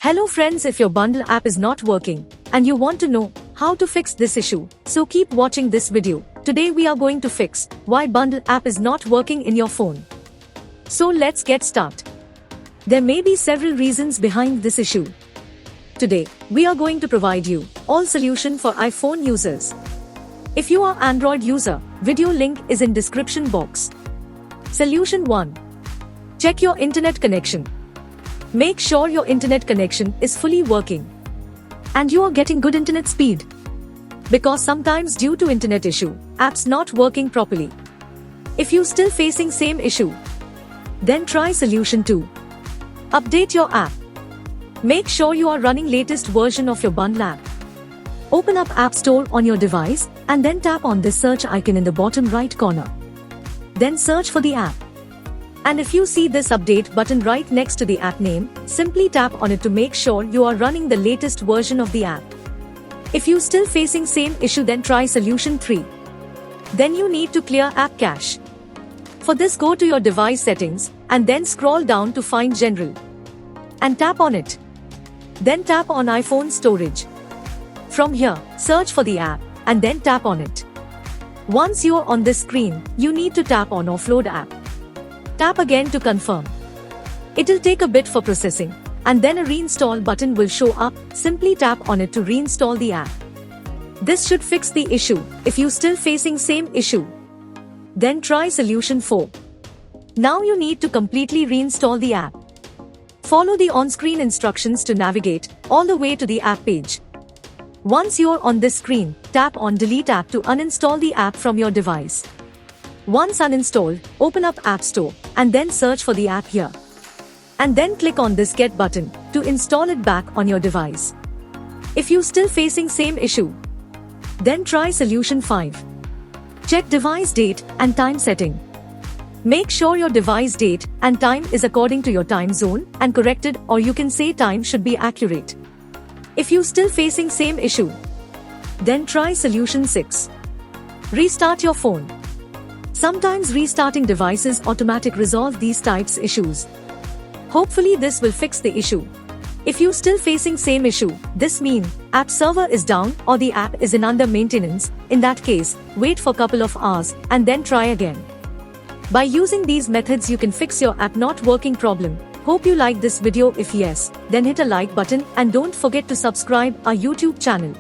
Hello friends, if your Bundll app is not working and you want to know how to fix this issue, so keep watching this video. Today we are going to fix why Bundll app is not working in your phone. So let's get started. There may be several reasons behind this issue. Today, we are going to provide you all solution for iPhone users. If you are Android user, video link is in description box. Solution 1. Check your internet connection. Make sure your internet connection is fully working and you are getting good internet speed. Because sometimes due to internet issue, apps not working properly. If you still facing same issue, then try solution 2. Update your app. Make sure you are running latest version of your Bundll app. Open up App Store on your device and then tap on this search icon in the bottom right corner. Then search for the app. And if you see this update button right next to the app name, simply tap on it to make sure you are running the latest version of the app. If you still facing same issue, then try solution 3. Then you need to clear app cache. For this, go to your device settings and then scroll down to find general and tap on it. Then tap on iPhone storage. From here, search for the app and then tap on it. Once you are on this screen, you need to tap on offload app. Tap again to confirm. It'll take a bit for processing, and then a reinstall button will show up. Simply tap on it to reinstall the app. This should fix the issue. If you still facing same issue, then try solution 4. Now you need to completely reinstall the app. Follow the on-screen instructions to navigate all the way to the app page. Once you're on this screen, tap on delete app to uninstall the app from your device. Once uninstalled, open up App Store and then search for the app here. And then click on this Get button to install it back on your device. If you still facing same issue, then try solution 5. Check device date and time setting. Make sure your device date and time is according to your time zone and corrected, or you can say time should be accurate. If you still facing same issue, then try solution 6. Restart your phone. Sometimes restarting devices automatically resolve these types issues. Hopefully this will fix the issue. If you still facing same issue, this means app server is down or the app is in under maintenance. In that case, wait for couple of hours and then try again. By using these methods, you can fix your app not working problem. Hope you like this video. If yes, then hit a like button and don't forget to subscribe our YouTube channel.